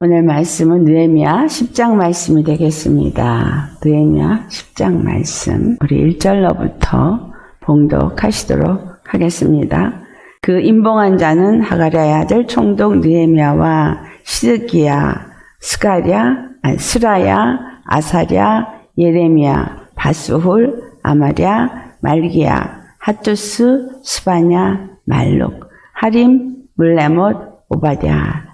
오늘 말씀은 느헤미야 10장 말씀이 되겠습니다. 느헤미야 10장 말씀, 우리 1절로부터 봉독하시도록 하겠습니다. 그 임봉한 자는 하가랴의 아들 총독 느헤미야와 시드기야, 스라야, 아사랴, 예레미야, 바스훌, 아마랴, 말기야, 핫투스, 스바냐, 말룩, 하림, 물레못, 오바댜,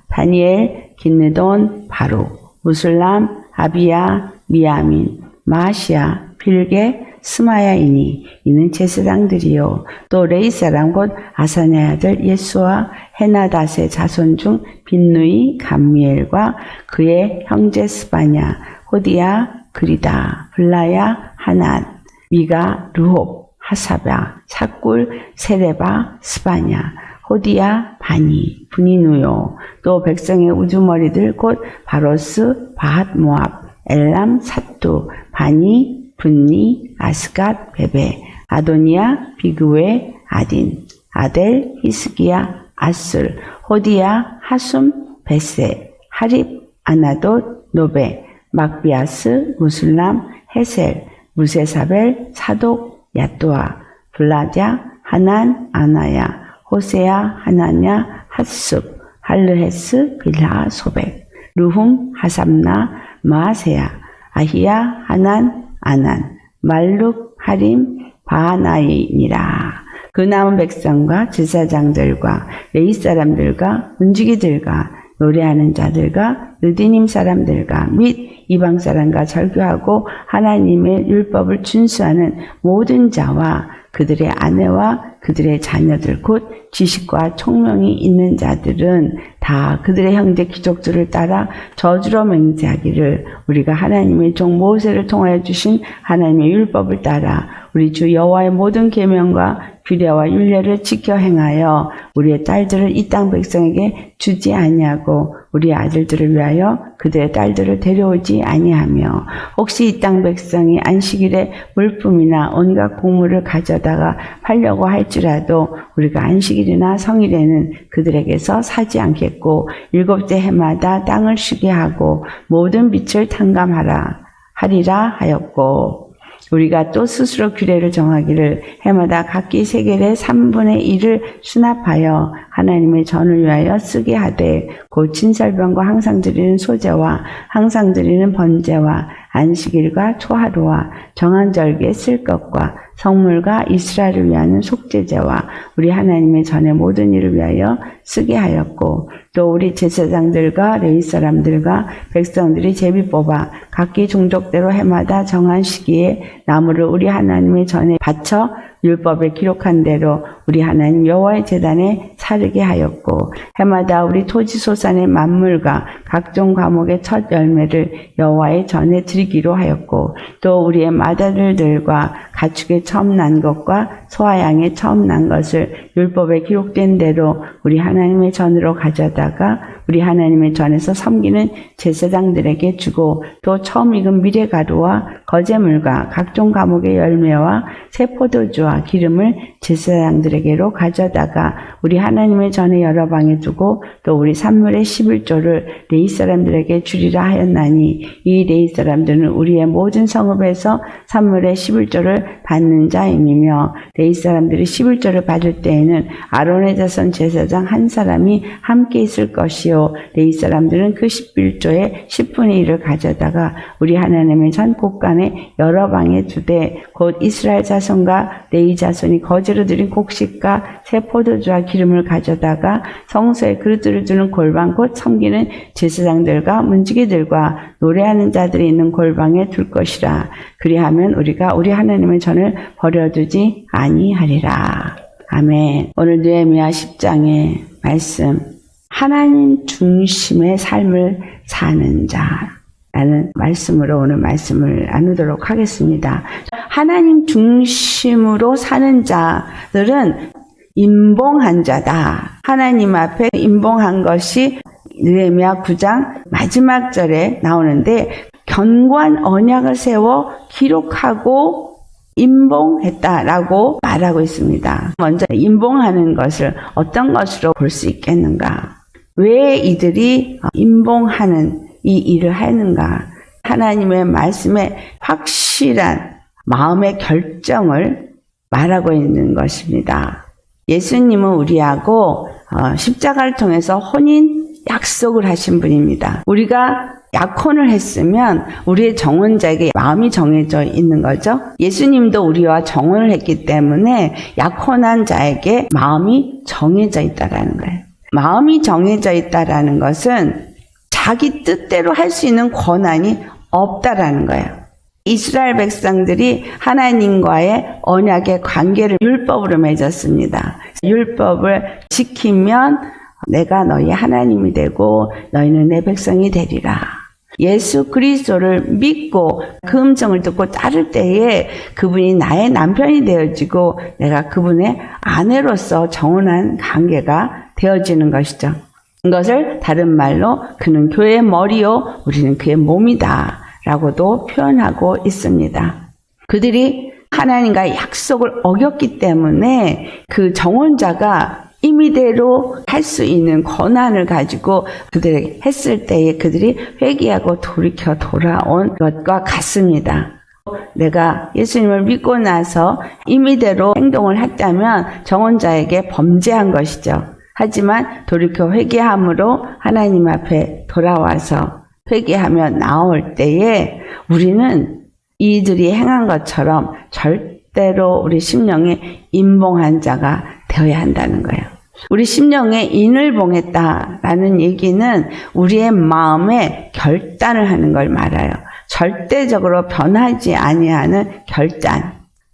다니엘, 긴느돈, 바룩, 무술람, 아비야, 미야민, 마시야, 빌게, 스마야이니 이는 제사장들이요. 또 레이 사람 곧 아사냐의 아들 예수와 헤나닷의 자손 중 빈누이, 감미엘과 그의 형제 스바냐, 호디야, 그리다, 블라야, 하낫, 미가, 르홉, 하사바, 사꿀, 세레바, 스바냐, 호디야, 바니, 분이누요. 또 백성의 우두머리들 곧 바로스, 바핫 모압, 엘람, 사뚜, 바니, 분니, 아스갓, 베베, 아도니아, 비그웨, 아딘, 아델, 히스기야, 아술, 호디야, 하숨, 베세, 하립, 아나돗, 노베, 막비아스, 무술람, 헤셀, 무세사벨, 사독, 야또아, 블라랴, 하난, 아나야, 호세야, 하나냐, 핫숲, 할르헤스, 빌하, 소백, 루훔, 하삼나, 마아세야, 아히야, 하난, 아난, 말룩, 하림, 바하나이니라. 그 남은 백성과 제사장들과 레위 사람들과 문지기들과 노래하는 자들과 느디님 사람들과 및 이방 사람과 절교하고 하나님의 율법을 준수하는 모든 자와 그들의 아내와 그들의 자녀들 곧 지식과 총명이 있는 자들은 다 그들의 형제 귀족들을 따라 저주로 맹세하기를 우리가 하나님의 종 모세를 통하여 주신 하나님의 율법을 따라 우리 주 여호와의 모든 계명과 규례와 율례를 지켜 행하여 우리의 딸들을 이 땅 백성에게 주지 아니하고 우리 아들들을 위하여 그들의 딸들을 데려오지 아니하며 혹시 이 땅 백성이 안식일에 물품이나 온갖 곡물을 가져다가 팔려고 할지라도 우리가 안식일이나 성일에는 그들에게서 사지 않겠고 일곱째 해마다 땅을 쉬게 하고 모든 빛을 탕감하리라 하였고 우리가 또 스스로 규례를 정하기를 해마다 각기 세겔의 3분의 1을 수납하여 하나님의 전을 위하여 쓰게 하되 곧 진설병과 항상 드리는 소제와 항상 드리는 번제와 안식일과 초하루와 정한 절기에 쓸 것과 성물과 이스라엘을 위하는 속죄제와 우리 하나님의 전의 모든 일을 위하여 쓰게 하였고 또 우리 제사장들과 레위 사람들과 백성들이 제비 뽑아 각기 종족대로 해마다 정한 시기에 나무를 우리 하나님의 전에 바쳐 율법에 기록한 대로 우리 하나님 여호와의 제단에 사르게 하였고 해마다 우리 토지 소산의 만물과 각종 과목의 첫 열매를 여호와의 전에 드리기로 하였고 또 우리의 맏아들들과 가축의 처음 난 것과 소와 양의 처음 난 것을 율법에 기록된 대로 우리 하나님의 전으로 가져다가 우리 하나님의 전에서 섬기는 제사장들에게 주고 또 처음 익은 미래가루와 거제물과 각종 과목의 열매와 새 포도주와 기름을 제사장들에게로 가져다가 우리 하나님의 전에 여러 방에 두고 또 우리 산물의 11조를 레위 사람들에게 주리라 하였나니 이 레위 사람들은 우리의 모든 성읍에서 산물의 11조를 받는 자임이며 레위 사람들이 11조를 받을 때에는 아론의 자손 제사장 한 사람이 함께 있을 것이요 레위 사람들은 그 11조의 10분의 1을 가져다가 우리 하나님의 전 곳간에 여러 방에 두되 곧 이스라엘 자손과 레위 자손이 거제로 드린 곡식과 새 포도주와 기름을 가져다가 성소에 그릇들을 두는 골방 곧 섬기는 제사장들과 문지기들과 노래하는 자들이 있는 골방에 둘 것이라. 그리하면 우리가 우리 하나님의 전을 버려두지 아니하리라. 아멘. 오늘 느헤미야 10장의 말씀, 하나님 중심의 삶을 사는 자라는 말씀으로 오늘 말씀을 나누도록 하겠습니다. 하나님 중심으로 사는 자들은 임봉한 자다. 하나님 앞에 임봉한 것이 느헤미야 9장 마지막 절에 나오는데 견고한 언약을 세워 기록하고 임봉했다라고 말하고 있습니다. 먼저 임봉하는 것을 어떤 것으로 볼 수 있겠는가? 왜 이들이 임봉하는 이 일을 하는가? 하나님의 말씀에 확실한 마음의 결정을 말하고 있는 것입니다. 예수님은 우리하고 십자가를 통해서 혼인 약속을 하신 분입니다. 우리가 약혼을 했으면 우리의 정혼자에게 마음이 정해져 있는 거죠. 예수님도 우리와 정혼을 했기 때문에 약혼한 자에게 마음이 정해져 있다라는 거예요. 마음이 정해져 있다라는 것은 자기 뜻대로 할 수 있는 권한이 없다라는 거예요. 이스라엘 백성들이 하나님과의 언약의 관계를 율법으로 맺었습니다. 율법을 지키면 내가 너희 하나님이 되고 너희는 내 백성이 되리라. 예수 그리스도를 믿고 그 음성을 듣고 따를 때에 그분이 나의 남편이 되어지고 내가 그분의 아내로서 정혼한 관계가 되어지는 것이죠. 이것을 다른 말로 그는 교회의 머리요 우리는 그의 몸이다 라고도 표현하고 있습니다. 그들이 하나님과의 약속을 어겼기 때문에 그 정혼자가 임의대로 할 수 있는 권한을 가지고 그들에게 했을 때에 그들이 회개하고 돌이켜 돌아온 것과 같습니다. 내가 예수님을 믿고 나서 임의대로 행동을 했다면 정혼자에게 범죄한 것이죠. 하지만 돌이켜 회개함으로 하나님 앞에 돌아와서 회개하며 나올 때에 우리는 이들이 행한 것처럼 절대로 우리 심령에 임봉한 자가 되어야 한다는 거예요. 우리 심령에 인을 봉했다라는 얘기는 우리의 마음에 결단을 하는 걸 말해요. 절대적으로 변하지 아니하는 결단.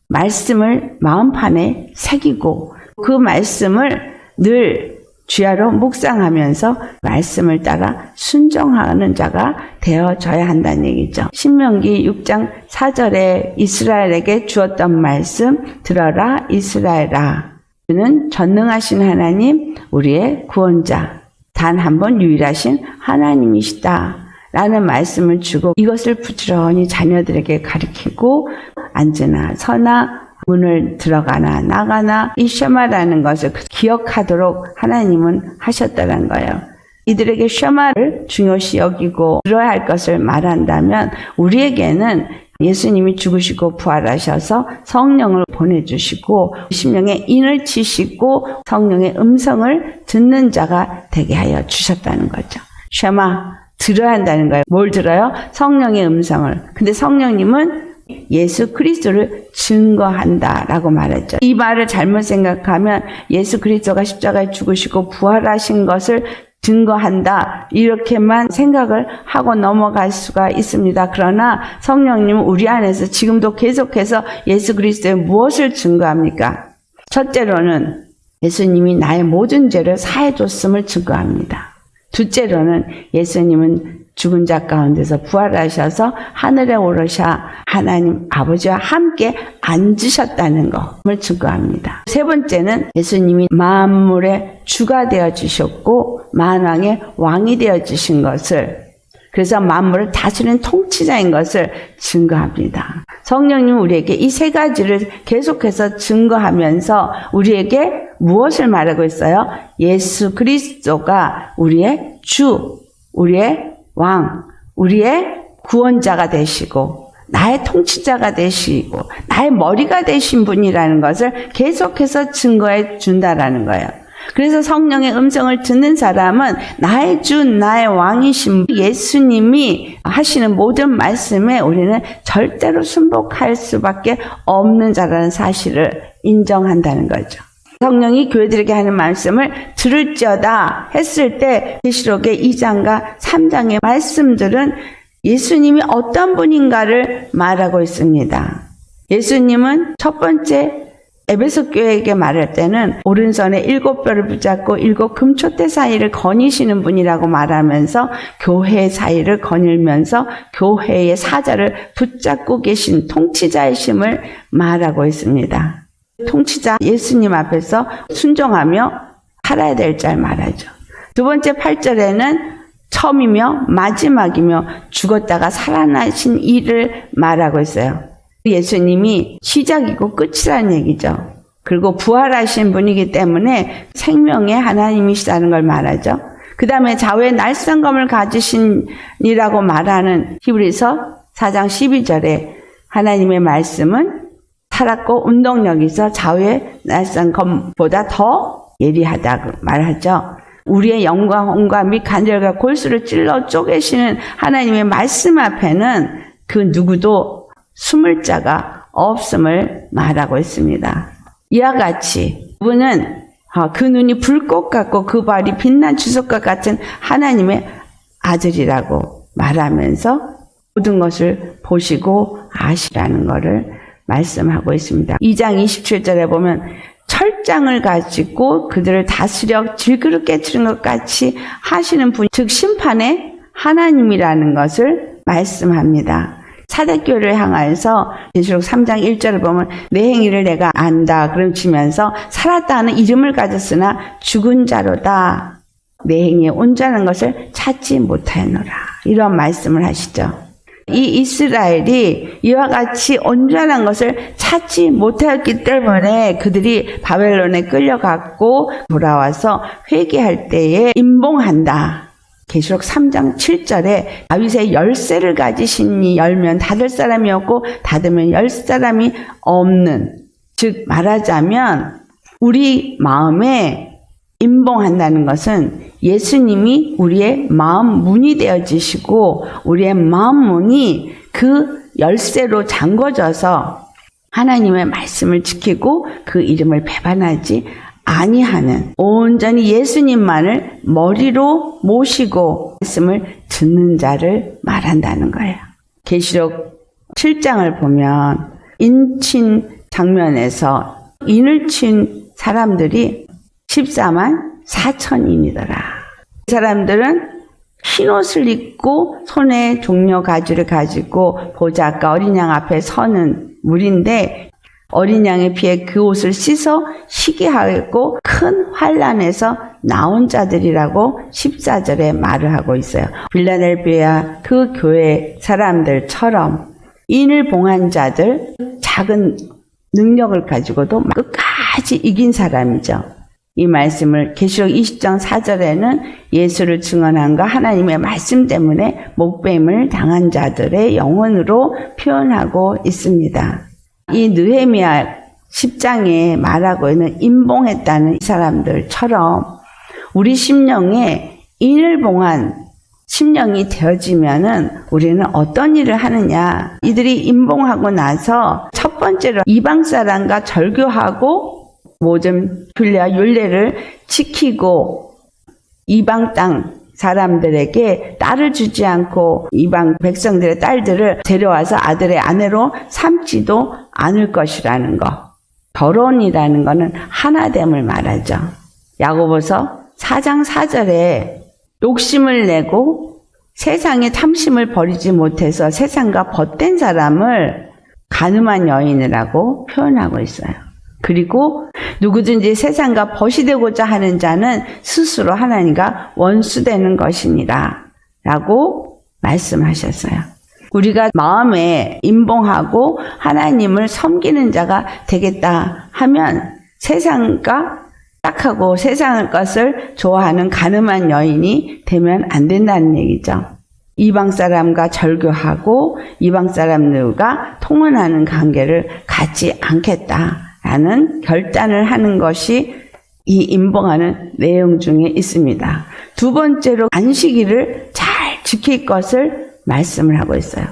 말씀을 마음판에 새기고 그 말씀을 늘 주야로 묵상하면서 말씀을 따라 순종하는 자가 되어져야 한다는 얘기죠. 신명기 6장 4절에 이스라엘에게 주었던 말씀 들어라 이스라엘아. 그는 전능하신 하나님 우리의 구원자 단 한 번 유일하신 하나님이시다 라는 말씀을 주고 이것을 부지런히 자녀들에게 가르치고 앉으나 서나 문을 들어가나 나가나 이 쉐마라는 것을 기억하도록 하나님은 하셨다는 거예요. 이들에게 쉐마를 중요시 여기고 들어야 할 것을 말한다면 우리에게는 예수님이 죽으시고 부활하셔서 성령을 보내주시고 심령에 인을 치시고 성령의 음성을 듣는 자가 되게 하여 주셨다는 거죠. 쉐마, 들어야 한다는 거예요. 뭘 들어요? 성령의 음성을. 근데 성령님은 예수 그리스도를 증거한다라고 말했죠. 이 말을 잘못 생각하면 예수 그리스도가 십자가에 죽으시고 부활하신 것을 증거한다 이렇게만 생각을 하고 넘어갈 수가 있습니다. 그러나 성령님은 우리 안에서 지금도 계속해서 예수 그리스도의 무엇을 증거합니까? 첫째로는 예수님이 나의 모든 죄를 사해 줬음을 증거합니다. 둘째로는 예수님은 죽은 자 가운데서 부활하셔서 하늘에 오르셔 하나님 아버지와 함께 앉으셨다는 것을 증거합니다. 세 번째는 예수님이 만물의 주가 되어주셨고 만왕의 왕이 되어주신 것을 그래서 만물을 다스리는 통치자인 것을 증거합니다. 성령님은 우리에게 이 세 가지를 계속해서 증거하면서 우리에게 무엇을 말하고 있어요? 예수 그리스도가 우리의 주, 우리의 왕, 우리의 구원자가 되시고 나의 통치자가 되시고 나의 머리가 되신 분이라는 것을 계속해서 증거해 준다라는 거예요. 그래서 성령의 음성을 듣는 사람은 나의 주, 나의 왕이신 예수님이 하시는 모든 말씀에 우리는 절대로 순복할 수밖에 없는 자라는 사실을 인정한다는 거죠. 성령이 교회들에게 하는 말씀을 들을지어다 했을 때 계시록의 2장과 3장의 말씀들은 예수님이 어떤 분인가를 말하고 있습니다. 예수님은 첫 번째 에베소 교회에게 말할 때는 오른손에 7뼈를 붙잡고 7 금초대 사이를 거니시는 분이라고 말하면서 교회 사이를 거닐면서 교회의 사자를 붙잡고 계신 통치자이심을 말하고 있습니다. 통치자 예수님 앞에서 순종하며 살아야 될 줄 말하죠. 두 번째 8절에는 처음이며 마지막이며 죽었다가 살아나신 일을 말하고 있어요. 예수님이 시작이고 끝이라는 얘기죠. 그리고 부활하신 분이기 때문에 생명의 하나님이시다는 걸 말하죠. 그 다음에 좌우에 날성검을 가지신이라고 말하는 히브리서 4장 12절에 하나님의 말씀은 살았고 운동력이 있어 좌우의 날성검보다 더 예리하다고 말하죠. 우리의 영광과 및 간절과 골수를 찔러 쪼개시는 하나님의 말씀 앞에는 그 누구도 숨을 자가 없음을 말하고 있습니다. 이와 같이 그분은 그 눈이 불꽃 같고 그 발이 빛난 주석과 같은 하나님의 아들이라고 말하면서 모든 것을 보시고 아시라는 것을 말씀하고 있습니다. 2장 27절에 보면 철장을 가지고 그들을 다스려 질그릇 깨트린 것 같이 하시는 분, 즉 심판의 하나님이라는 것을 말씀합니다. 사대교회를 향하여서 계시록 3장 1절을 보면 내 행위를 내가 안다 그러시면서 살았다 하는 이름을 가졌으나 죽은 자로다. 내 행위에 온전한 것을 찾지 못하였노라. 이런 말씀을 하시죠. 이 이스라엘이 이와 같이 온전한 것을 찾지 못하였기 때문에 그들이 바벨론에 끌려갔고 돌아와서 회개할 때에 임봉한다. 계시록 3장 7절에 다윗의 열쇠를 가지시니 열면 닫을 사람이 없고 닫으면 열 사람이 없는, 즉 말하자면 우리 마음에 임봉한다는 것은 예수님이 우리의 마음 문이 되어지시고 우리의 마음 문이 그 열쇠로 잠궈져서 하나님의 말씀을 지키고 그 이름을 배반하지 아니하는, 온전히 예수님만을 머리로 모시고 말씀을 듣는 자를 말한다는 거예요. 계시록 7장을 보면 인친 장면에서 인을 친 사람들이 14만 4천인이더라. 이 사람들은 흰옷을 입고 손에 종려 가지를 가지고 보좌과 어린 양 앞에 서는 무리인데 어린 양의 피에 그 옷을 씻어 쉬게 하고 큰 환란에서 나온 자들이라고 14절에 말을 하고 있어요. 빌라델비아 그 교회 사람들처럼 인을 봉한 자들, 작은 능력을 가지고도 끝까지 이긴 사람이죠. 이 말씀을 계시록 20장 4절에는 예수를 증언한과 하나님의 말씀 때문에 목뱀을 당한 자들의 영혼으로 표현하고 있습니다. 이 느헤미야 10장에 말하고 있는 임봉했다는 이 사람들처럼 우리 심령에 인을 봉한 심령이 되어지면은 우리는 어떤 일을 하느냐. 이들이 임봉하고 나서 첫 번째로 이방 사람과 절교하고 모든 율례와 율례를 지키고 이방 땅 사람들에게 딸을 주지 않고 이방 백성들의 딸들을 데려와서 아들의 아내로 삼지도 않을 것이라는 것. 결혼이라는 것은 하나됨을 말하죠. 야고보서 4장 4절에 욕심을 내고 세상의 탐심을 버리지 못해서 세상과 벗된 사람을 간음한 여인이라고 표현하고 있어요. 그리고 누구든지 세상과 벗이 되고자 하는 자는 스스로 하나님과 원수되는 것이니라 라고 말씀하셨어요. 우리가 마음에 임봉하고 하나님을 섬기는 자가 되겠다 하면 세상과 딱하고 세상의 것을 좋아하는 간음한 여인이 되면 안 된다는 얘기죠. 이방 사람과 절교하고 이방 사람들과 통혼하는 관계를 갖지 않겠다라는 결단을 하는 것이 이 임봉하는 내용 중에 있습니다. 두 번째로 안식일을 잘 지킬 것을 말씀을 하고 있어요.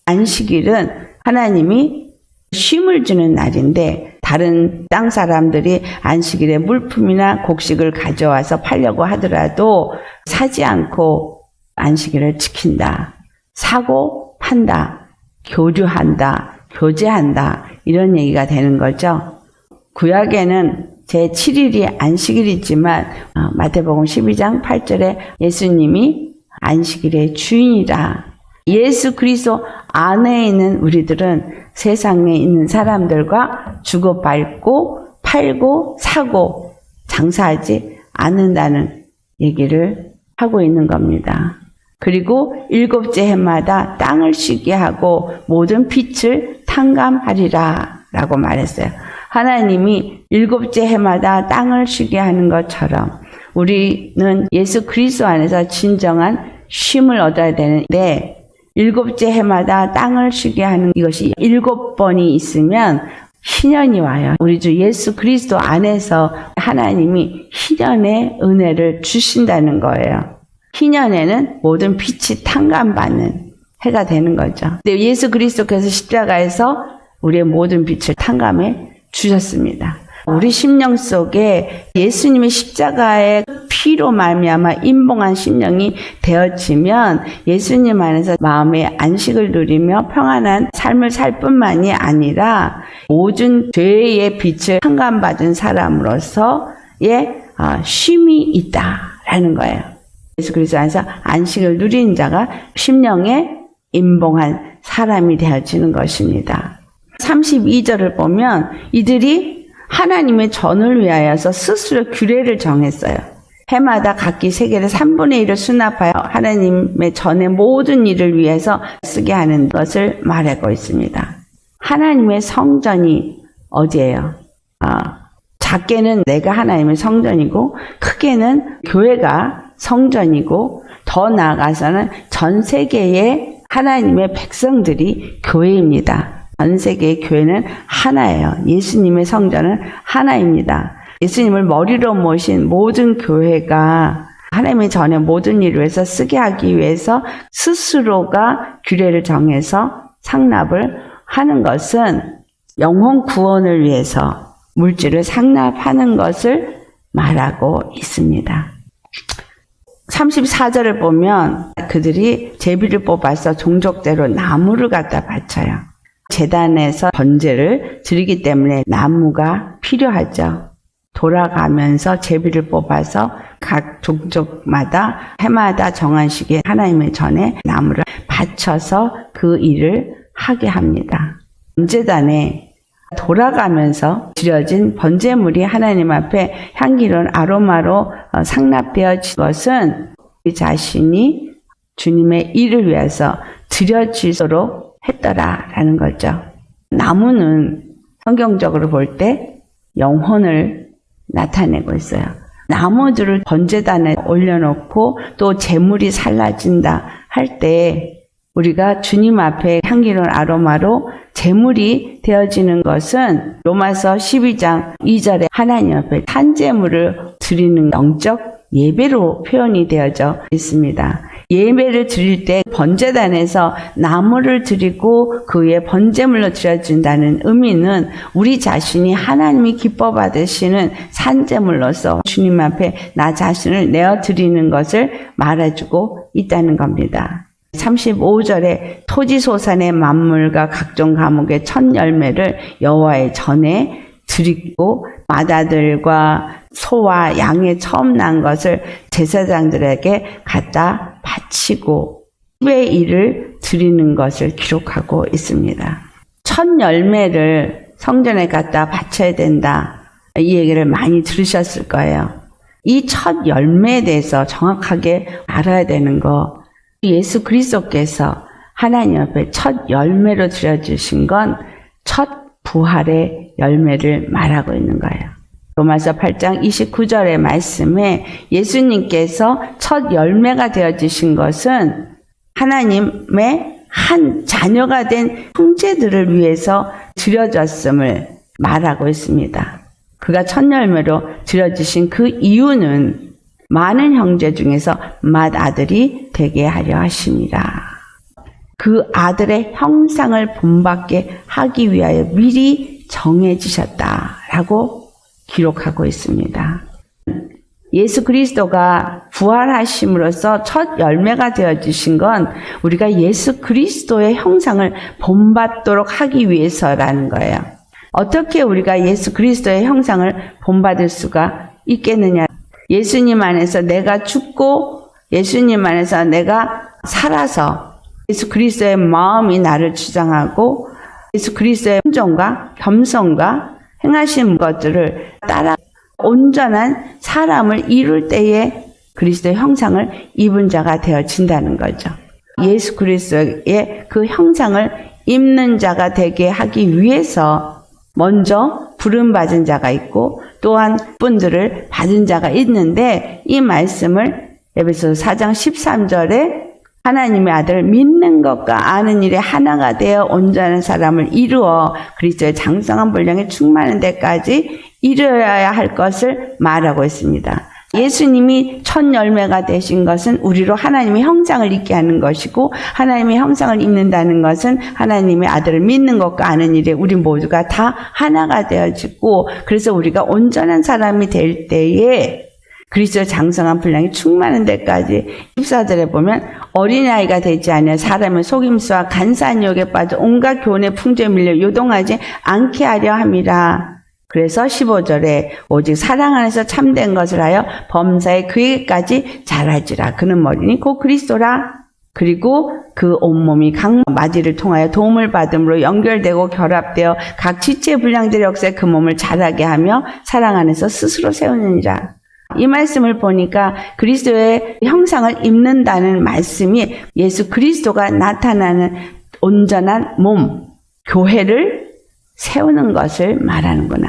안식일은 하나님이 쉼을 주는 날인데 다른 땅 사람들이 안식일에 물품이나 곡식을 가져와서 팔려고 하더라도 사지 않고 안식일을 지킨다. 사고 판다. 교류한다. 교제한다. 이런 얘기가 되는 거죠. 구약에는 제7일이 안식일이지만 마태복음 12장 8절에 예수님이 안식일의 주인이라. 예수 그리스도 안에 있는 우리들은 세상에 있는 사람들과 주고받고 팔고 사고 장사하지 않는다는 얘기를 하고 있는 겁니다. 그리고 일곱째 해마다 땅을 쉬게 하고 모든 빛을 탕감하리라 라고 말했어요. 하나님이 일곱째 해마다 땅을 쉬게 하는 것처럼 우리는 예수 그리스도 안에서 진정한 쉼을 얻어야 되는데 7째 해마다 땅을 쉬게 하는 이것이 7번이 있으면 희년이 와요. 우리 주 예수 그리스도 안에서 하나님이 희년의 은혜를 주신다는 거예요. 희년에는 모든 빛이 탕감받는 해가 되는 거죠. 근데 예수 그리스도께서 십자가에서 우리의 모든 빛을 탕감해 주셨습니다. 우리 심령 속에 예수님의 십자가의 피로 말미암아 임봉한 심령이 되어지면 예수님 안에서 마음의 안식을 누리며 평안한 삶을 살 뿐만이 아니라 모든 죄의 빛을 탕감받은 사람으로서의 쉼이 있다라는 거예요. 예수 그리스도 안에서 안식을 누린 자가 심령에 임봉한 사람이 되어지는 것입니다. 32절을 보면 이들이 하나님의 전을 위하여서 스스로 규례를 정했어요. 해마다 각기 세겔의 3분의 1을 수납하여 하나님의 전의 모든 일을 위해서 쓰게 하는 것을 말하고 있습니다. 하나님의 성전이 어디예요? 작게는 내가 하나님의 성전이고 크게는 교회가 성전이고 더 나아가서는 전 세계의 하나님의 백성들이 교회입니다. 전 세계의 교회는 하나예요. 예수님의 성전은 하나입니다. 예수님을 머리로 모신 모든 교회가 하나님의 전에 모든 일을 위해서 쓰게 하기 위해서 스스로가 규례를 정해서 상납을 하는 것은 영혼 구원을 위해서 물질을 상납하는 것을 말하고 있습니다. 34절을 보면 그들이 제비를 뽑아서 종족대로 나무를 갖다 바쳐요. 제단에서 번제를 드리기 때문에 나무가 필요하죠. 돌아가면서 제비를 뽑아서 각 종족마다 해마다 정한 시기에 하나님의 전에 나무를 바쳐서 그 일을 하게 합니다. 번제단에 돌아가면서 드려진 번제물이 하나님 앞에 향기로운 아로마로 상납되어진 것은 우리 자신이 주님의 일을 위해서 드려지도록 했더라라는 거죠. 나무는 성경적으로 볼 때 영혼을 나타내고 있어요. 나무들을 번제단에 올려놓고 또 제물이 살라진다 할 때 우리가 주님 앞에 향기로운 아로마로 제물이 되어지는 것은 로마서 12장 2절에 하나님 앞에 탄제물을 드리는 영적 예배로 표현이 되어져 있습니다. 예배를 드릴 때 번제단에서 나무를 드리고 그 위에 번제물로 드려진다는 의미는 우리 자신이 하나님이 기뻐 받으시는 산제물로서 주님 앞에 나 자신을 내어드리는 것을 말해주고 있다는 겁니다. 35절에 토지소산의 만물과 각종 과목의 첫 열매를 여호와의 전에 드리고 마다들과 소와 양의 처음 난 것을 제사장들에게 갖다 바치고 의 일을 드리는 것을 기록하고 있습니다. 첫 열매를 성전에 갖다 바쳐야 된다. 이 얘기를 많이 들으셨을 거예요. 이 첫 열매에 대해서 정확하게 알아야 되는 거, 예수 그리스도께서 하나님 앞에 첫 열매로 드려주신 건 첫 부활의 열매를 말하고 있는 거예요. 로마서 8장 29절의 말씀에 예수님께서 첫 열매가 되어주신 것은 하나님의 한 자녀가 된 형제들을 위해서 드려졌음을 말하고 있습니다. 그가 첫 열매로 드려주신 그 이유는 많은 형제 중에서 맏아들이 되게 하려 하심이라. 그 아들의 형상을 본받게 하기 위하여 미리 정해지셨다라고 기록하고 있습니다. 예수 그리스도가 부활하심으로써 첫 열매가 되어주신 건 우리가 예수 그리스도의 형상을 본받도록 하기 위해서라는 거예요. 어떻게 우리가 예수 그리스도의 형상을 본받을 수가 있겠느냐? 예수님 안에서 내가 죽고 예수님 안에서 내가 살아서 예수 그리스도의 마음이 나를 주장하고 예수 그리스도의 순종과 겸손과 행하신 것들을 따라 온전한 사람을 이룰 때에 그리스도의 형상을 입은 자가 되어진다는 거죠. 예수 그리스도의 그 형상을 입는 자가 되게 하기 위해서 먼저 부름받은 자가 있고 또한 분들을 받은 자가 있는데, 이 말씀을 에베소서 4장 13절에 하나님의 아들을 믿는 것과 아는 일에 하나가 되어 온전한 사람을 이루어 그리스도의 장성한 분량에 충만한 데까지 이르러야 할 것을 말하고 있습니다. 예수님이 첫 열매가 되신 것은 우리로 하나님의 형상을 입게 하는 것이고, 하나님의 형상을 입는다는 것은 하나님의 아들을 믿는 것과 아는 일에 우리 모두가 다 하나가 되어지고, 그래서 우리가 온전한 사람이 될 때에 그리스도의 장성한 분량이 충만한 데까지, 14절에 보면 어린아이가 되지 않으며 사람의 속임수와 간사한 유혹에 빠져 온갖 교훈의 풍조에 밀려 요동하지 않게 하려 함이라. 그래서 15절에 오직 사랑 안에서 참된 것을 하여 범사에 그에게까지 자라지라. 그는 머리니 곧 그리스도라. 그리고 그 온몸이 각 마디를 통하여 도움을 받음으로 연결되고 결합되어 각 지체 분량들의 역사에 그 몸을 자라게 하며 사랑 안에서 스스로 세우느니라. 이 말씀을 보니까 그리스도의 형상을 입는다는 말씀이 예수 그리스도가 나타나는 온전한 몸, 교회를 세우는 것을 말하는구나.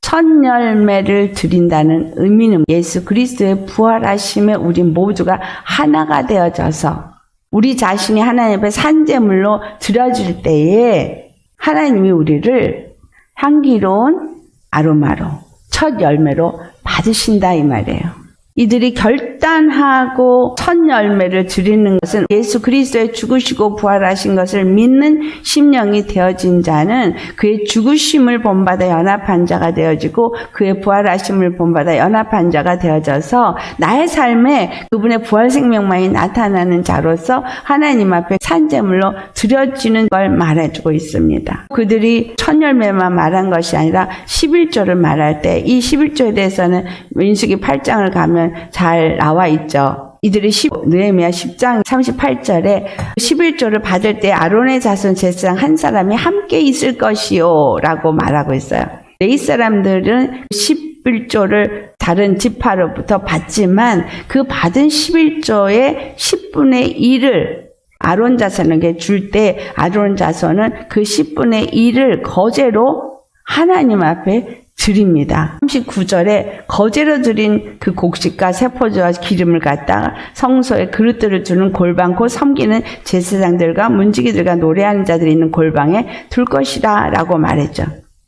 첫 열매를 드린다는 의미는 예수 그리스도의 부활하심에 우리 모두가 하나가 되어져서 우리 자신이 하나님 앞에 산제물로 드려질 때에 하나님이 우리를 향기로운 아로마로, 첫 열매로 받으신다 이 말이에요. 이들이 결단하고 첫 열매를 드리는 것은 예수 그리스도의 죽으시고 부활하신 것을 믿는 심령이 되어진 자는 그의 죽으심을 본받아 연합한 자가 되어지고 그의 부활하심을 본받아 연합한 자가 되어져서 나의 삶에 그분의 부활 생명만이 나타나는 자로서 하나님 앞에 산제물로 드려지는 걸 말해주고 있습니다. 그들이 첫 열매만 말한 것이 아니라 11조를 말할 때, 이 11조에 대해서는 민수기 8장을 가면 잘 나와 있죠. 이들이 느헤미야 10장 38절에 11조를 받을 때 아론의 자손 제사장 한 사람이 함께 있을 것이요 라고 말하고 있어요. 레위 사람들은 11조를 다른 지파로부터 받지만 그 받은 11조의 10분의 1을 아론 자손에게 줄 때 아론 자손은 그 10분의 1을 거제로 하나님 앞에 드립니다. 39절에 거제로 드린 그 곡식과 세포주와 기름을 갖다가 성소에 그릇들을 두는 골방, 곧 섬기는 제사장들과 문지기들과 노래하는 자들이 있는 골방에 둘 것이다 라고 말했죠.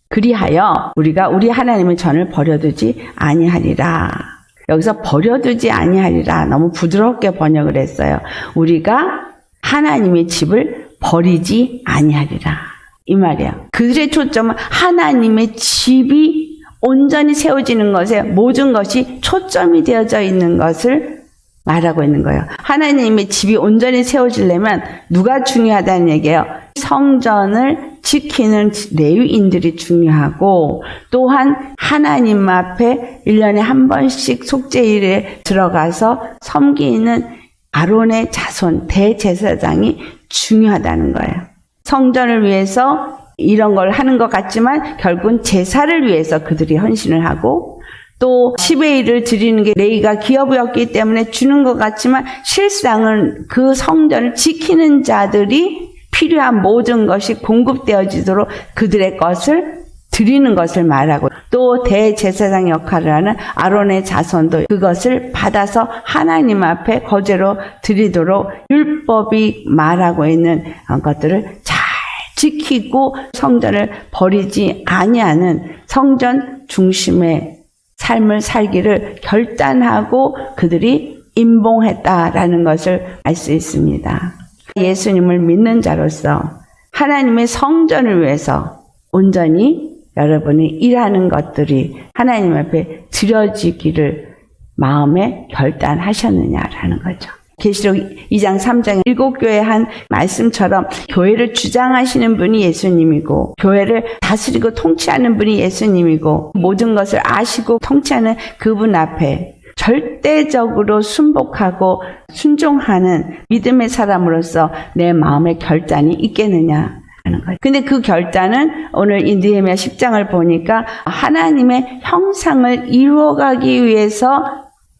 그리하여 우리가 우리 하나님의 전을 버려두지 아니하리라. 여기서 버려두지 아니하리라 너무 부드럽게 번역을 했어요. 우리가 하나님의 집을 버리지 아니하리라 이 말이야. 그들의 초점은 하나님의 집이 온전히 세워지는 것에 모든 것이 초점이 되어져 있는 것을 말하고 있는 거예요. 하나님의 집이 온전히 세워지려면 누가 중요하다는 얘기예요. 성전을 지키는 레위인들이 중요하고, 또한 하나님 앞에 1년에 한 번씩 속죄일에 들어가서 섬기는 아론의 자손 대제사장이 중요하다는 거예요. 성전을 위해서 이런 걸 하는 것 같지만 결국은 제사를 위해서 그들이 헌신을 하고, 또 10의 1을 드리는 게 레위가 기업이었기 때문에 주는 것 같지만 실상은 그 성전을 지키는 자들이 필요한 모든 것이 공급되어지도록 그들의 것을 드리는 것을 말하고, 또 대제사장 역할을 하는 아론의 자손도 그것을 받아서 하나님 앞에 거제로 드리도록 율법이 말하고 있는 것들을 잘 지키고 성전을 버리지 아니하는 성전 중심의 삶을 살기를 결단하고 그들이 임봉했다라는 것을 알 수 있습니다. 예수님을 믿는 자로서 하나님의 성전을 위해서 온전히 여러분이 일하는 것들이 하나님 앞에 드려지기를 마음에 결단하셨느냐라는 거죠. 계시록 2장 3장 7교회 한 말씀처럼 교회를 주장하시는 분이 예수님이고, 교회를 다스리고 통치하는 분이 예수님이고, 모든 것을 아시고 통치하는 그분 앞에 절대적으로 순복하고 순종하는 믿음의 사람으로서 내 마음의 결단이 있겠느냐 하는 거예요. 근데 그 결단은 오늘 이 느헤미야 10장을 보니까 하나님의 형상을 이루어가기 위해서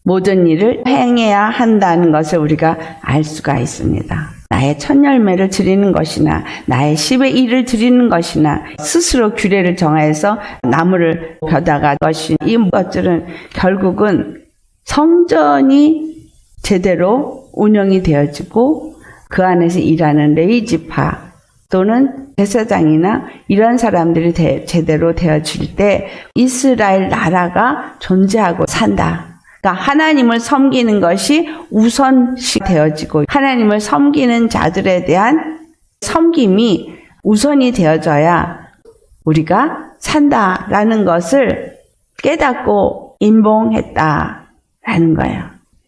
모든 일을 행해야 한다는 것을 우리가 알 수가 있습니다. 나의 첫 열매를 드리는 것이나 나의 10의 1을 드리는 것이나 스스로 규례를 정하여서 나무를 벼다가 것이 이 것들은 결국은 성전이 제대로 운영이 되어지고 그 안에서 일하는 레위지파 또는 제사장이나 이런 사람들이 제대로 되어질 때 이스라엘 나라가 존재하고 산다. 그러니까 하나님을 섬기는 것이 우선시 되어지고 하나님을 섬기는 자들에 대한 섬김이 우선이 되어져야 우리가 산다라는 것을 깨닫고 임봉했다라는 거예요.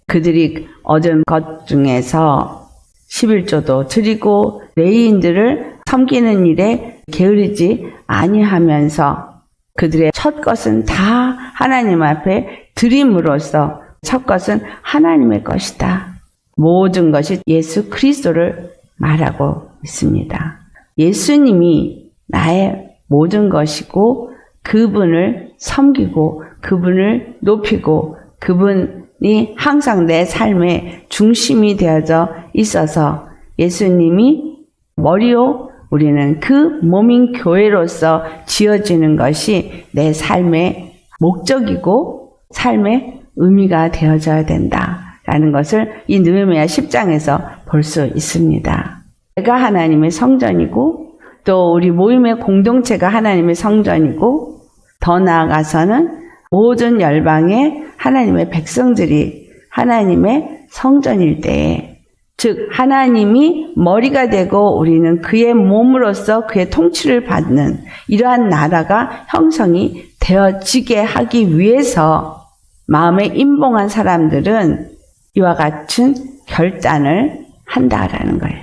그들이 얻은 것 중에서 11조도 드리고 레위인들을 섬기는 일에 게으르지 아니하면서 그들의 첫 것은 다 하나님 앞에 드림으로써 첫 것은 하나님의 것이다. 모든 것이 예수 그리스도를 말하고 있습니다. 예수님이 나의 모든 것이고 그분을 섬기고 그분을 높이고 그분이 항상 내 삶의 중심이 되어져 있어서 예수님이 머리요 우리는 그 몸인 교회로서 지어지는 것이 내 삶의 목적이고 삶의 의미가 되어져야 된다라는 것을 이 느헤미야 10장에서 볼 수 있습니다. 내가 하나님의 성전이고 또 우리 모임의 공동체가 하나님의 성전이고 더 나아가서는 모든 열방의 하나님의 백성들이 하나님의 성전일 때에 즉 하나님이 머리가 되고 우리는 그의 몸으로서 그의 통치를 받는 이러한 나라가 형성이 되어지게 하기 위해서 마음에 임봉한 사람들은 이와 같은 결단을 한다라는 거예요.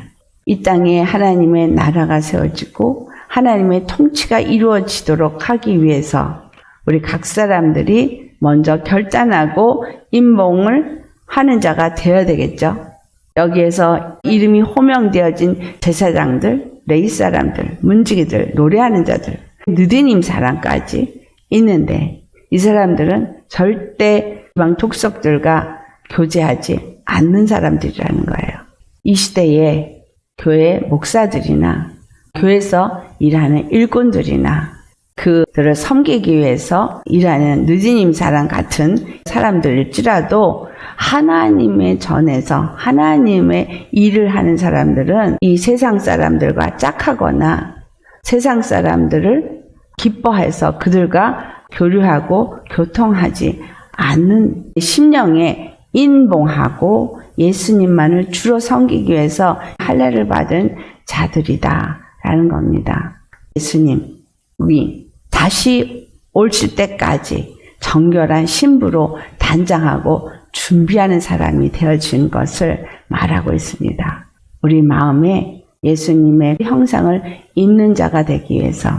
이 땅에 하나님의 나라가 세워지고 하나님의 통치가 이루어지도록 하기 위해서 우리 각 사람들이 먼저 결단하고 임봉을 하는 자가 되어야 되겠죠. 여기에서 이름이 호명되어진 제사장들, 레위 사람들, 문지기들, 노래하는 자들, 느디님 사람까지 있는데 이 사람들은 절대 이방 족속들과 교제하지 않는 사람들이라는 거예요. 이 시대에 교회 목사들이나 교회에서 일하는 일꾼들이나 그들을 섬기기 위해서 일하는 느디님 사람 같은 사람들일지라도 하나님의 전에서 하나님의 일을 하는 사람들은 이 세상 사람들과 짝하거나 세상 사람들을 기뻐해서 그들과 교류하고 교통하지 않는 심령에 인봉하고 예수님만을 주로 섬기기 위해서 할례를 받은 자들이다라는 겁니다. 예수님이 다시 오실 때까지 정결한 신부로 단장하고 준비하는 사람이 되어진 것을 말하고 있습니다. 우리 마음에 예수님의 형상을 입는 자가 되기 위해서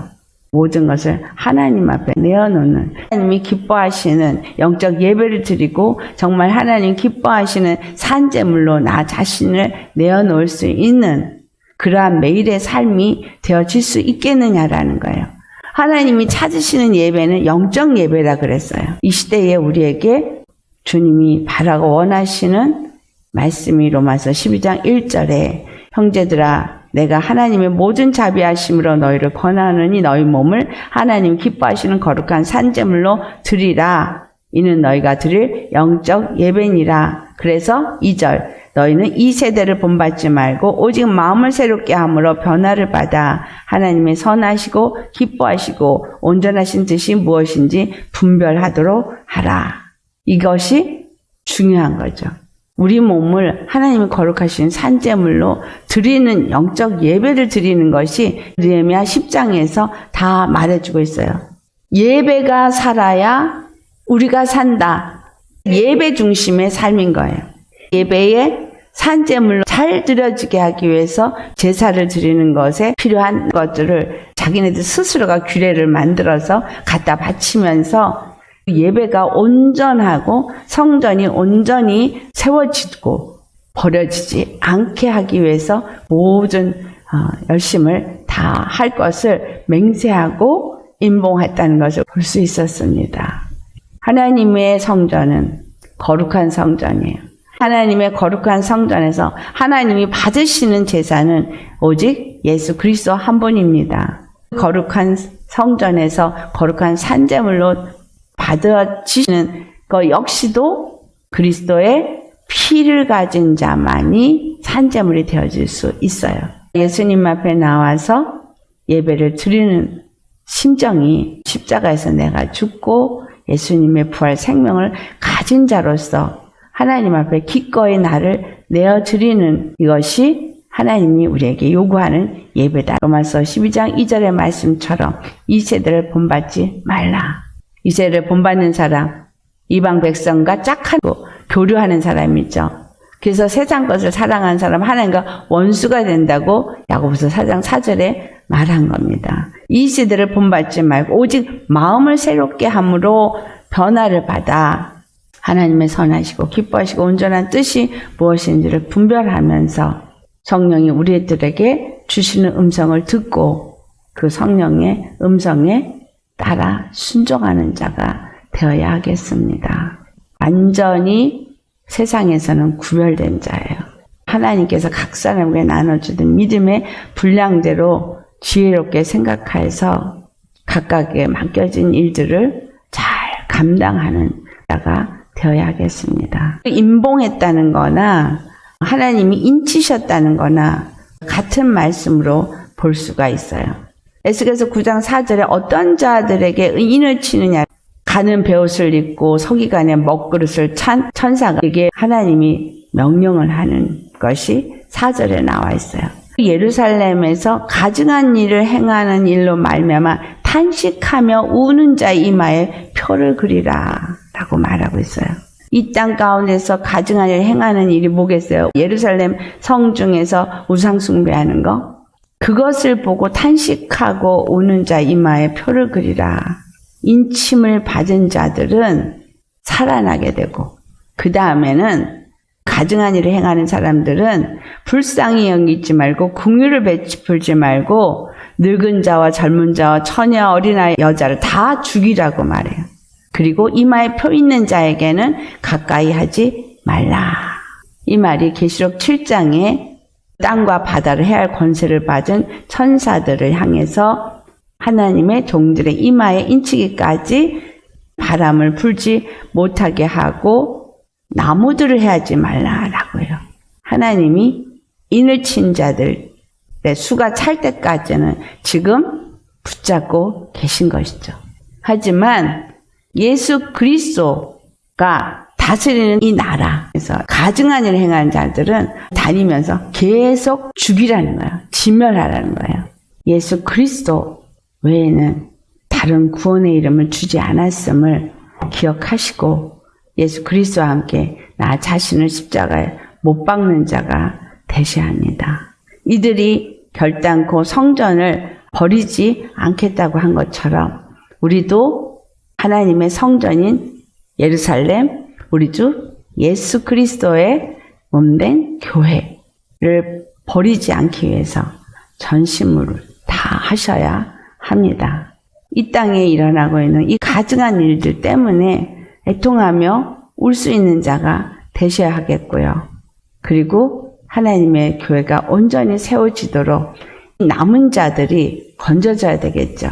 모든 것을 하나님 앞에 내어놓는 하나님이 기뻐하시는 영적 예배를 드리고 정말 하나님 기뻐하시는 산제물로 나 자신을 내어놓을 수 있는 그러한 매일의 삶이 되어질 수 있겠느냐라는 거예요. 하나님이 찾으시는 예배는 영적 예배라 그랬어요. 이 시대에 우리에게 주님이 바라고 원하시는 말씀이 로마서 12장 1절에 형제들아 내가 하나님의 모든 자비하심으로 너희를 권하느니 너희 몸을 하나님 기뻐하시는 거룩한 산제물로 드리라. 이는 너희가 드릴 영적 예배니라. 그래서 2절 너희는 이 세대를 본받지 말고 오직 마음을 새롭게 함으로 변화를 받아 하나님의 선하시고 기뻐하시고 온전하신 뜻이 무엇인지 분별하도록 하라. 이것이 중요한 거죠. 우리 몸을 하나님이 거룩하신 산제물로 드리는 영적 예배를 드리는 것이 느헤미야 10장에서 다 말해주고 있어요. 예배가 살아야 우리가 산다. 예배 중심의 삶인 거예요. 예배에 산제물로 잘 드려지게 하기 위해서 제사를 드리는 것에 필요한 것들을 자기네들 스스로가 규례를 만들어서 갖다 바치면서 예배가 온전하고 성전이 온전히 세워지고 버려지지 않게 하기 위해서 모든 열심을 다 할 것을 맹세하고 임봉했다는 것을 볼 수 있었습니다. 하나님의 성전은 거룩한 성전이에요. 하나님의 거룩한 성전에서 하나님이 받으시는 제사는 오직 예수 그리스도 한 분입니다. 거룩한 성전에서 거룩한 산제물로 받아지시는 것 역시도 그리스도의 피를 가진 자만이 산제물이 되어질 수 있어요. 예수님 앞에 나와서 예배를 드리는 심정이 십자가에서 내가 죽고 예수님의 부활 생명을 가진 자로서 하나님 앞에 기꺼이 나를 내어드리는 이것이 하나님이 우리에게 요구하는 예배다. 로마서 12장 2절의 말씀처럼 이 세대를 본받지 말라. 이 세대를 본받는 사람, 이방 백성과 짝하고 교류하는 사람이죠. 그래서 세상 것을 사랑하는 사람 하나님과 원수가 된다고 야고보서 4장 4절에 말한 겁니다. 이 세대를 본받지 말고 오직 마음을 새롭게 함으로 변화를 받아 하나님의 선하시고 기뻐하시고 온전한 뜻이 무엇인지를 분별하면서 성령이 우리들에게 주시는 음성을 듣고 그 성령의 음성에 따라 순종하는 자가 되어야 하겠습니다. 완전히 세상에서는 구별된 자예요. 하나님께서 각 사람에게 나눠주는 믿음의 분량대로 지혜롭게 생각해서 각각에 맡겨진 일들을 잘 감당하는 자가 되어야 하겠습니다. 임봉했다는 거나 하나님이 인치셨다는 거나 같은 말씀으로 볼 수가 있어요. 에스겔서 9장 4절에 어떤 자들에게 인을 치느냐, 가는 베옷을 입고 서기관의 먹그릇을 찬 천사에게 하나님이 명령을 하는 것이 4절에 나와 있어요. 예루살렘에서 가증한 일을 행하는 일로 말미암아 탄식하며 우는 자 이마에 표를 그리라 라고 말하고 있어요. 이 땅 가운데서 가증한 일을 행하는 일이 뭐겠어요? 예루살렘 성 중에서 우상 숭배하는 거? 그것을 보고 탄식하고 우는 자 이마에 표를 그리라. 인침을 받은 자들은 살아나게 되고 그 다음에는 가증한 일을 행하는 사람들은 불쌍히 여기지 말고 긍휼을 베풀지 말고 늙은 자와 젊은 자와 처녀 어린아이 여자를 다 죽이라고 말해요. 그리고 이마에 표 있는 자에게는 가까이 하지 말라. 이 말이 계시록 7장에 땅과 바다를 해할 권세를 받은 천사들을 향해서 하나님의 종들의 이마에 인치기까지 바람을 불지 못하게 하고 나무들을 해하지 말라라고 해요. 하나님이 인을 친 자들의 수가 찰 때까지는 지금 붙잡고 계신 것이죠. 하지만 예수 그리스도가 다스리는 이 나라에서 가증한 일을 행하는 자들은 다니면서 계속 죽이라는 거예요. 진멸하라는 거예요. 예수 그리스도 외에는 다른 구원의 이름을 주지 않았음을 기억하시고 예수 그리스도와 함께 나 자신을 십자가에 못 박는 자가 되셔야 합니다. 이들이 결단코 성전을 버리지 않겠다고 한 것처럼 우리도 하나님의 성전인 예루살렘, 우리 주 예수 그리스도의 몸된 교회를 버리지 않기 위해서 전심을 다 하셔야 합니다. 이 땅에 일어나고 있는 이 가증한 일들 때문에 애통하며 울 수 있는 자가 되셔야 하겠고요. 그리고 하나님의 교회가 온전히 세워지도록 남은 자들이 건져져야 되겠죠.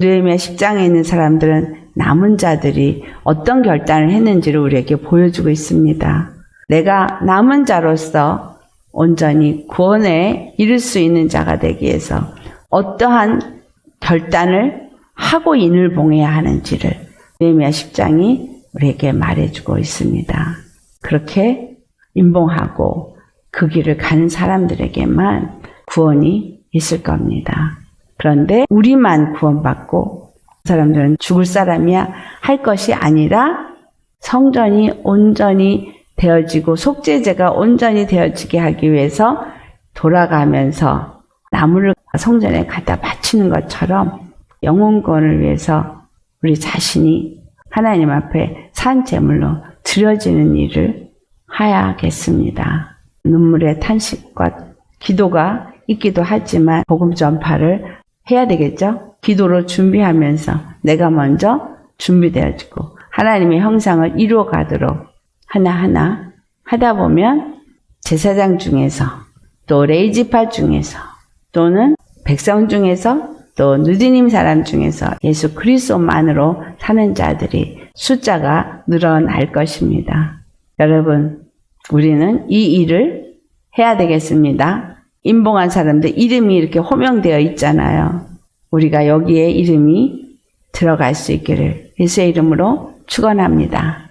느헤미야 10장에 있는 사람들은 남은 자들이 어떤 결단을 했는지를 우리에게 보여주고 있습니다. 내가 남은 자로서 온전히 구원에 이를 수 있는 자가 되기 위해서 어떠한 결단을 하고 인을 봉해야 하는지를 느헤미야 10장이 우리에게 말해주고 있습니다. 그렇게 임봉하고 그 길을 가는 사람들에게만 구원이 있을 겁니다. 그런데 우리만 구원받고 사람들은 죽을 사람이야 할 것이 아니라 성전이 온전히 되어지고 속죄제가 온전히 되어지게 하기 위해서 돌아가면서 나무를 성전에 갖다 바치는 것처럼 영혼권을 위해서 우리 자신이 하나님 앞에 산 제물로 드려지는 일을 해야겠습니다. 눈물의 탄식과 기도가 있기도 하지만 복음 전파를 해야 되겠죠? 기도로 준비하면서 내가 먼저 준비되어지고 하나님의 형상을 이루어가도록 하나하나 하다 보면 제사장 중에서 또 레위지파 중에서 또는 백성 중에서 또 누디님 사람 중에서 예수 그리스도만으로 사는 자들이 숫자가 늘어날 것입니다. 여러분, 우리는 이 일을 해야 되겠습니다. 임봉한 사람들 이름이 이렇게 호명되어 있잖아요. 우리가 여기에 이름이 들어갈 수 있기를 예수의 이름으로 축원합니다.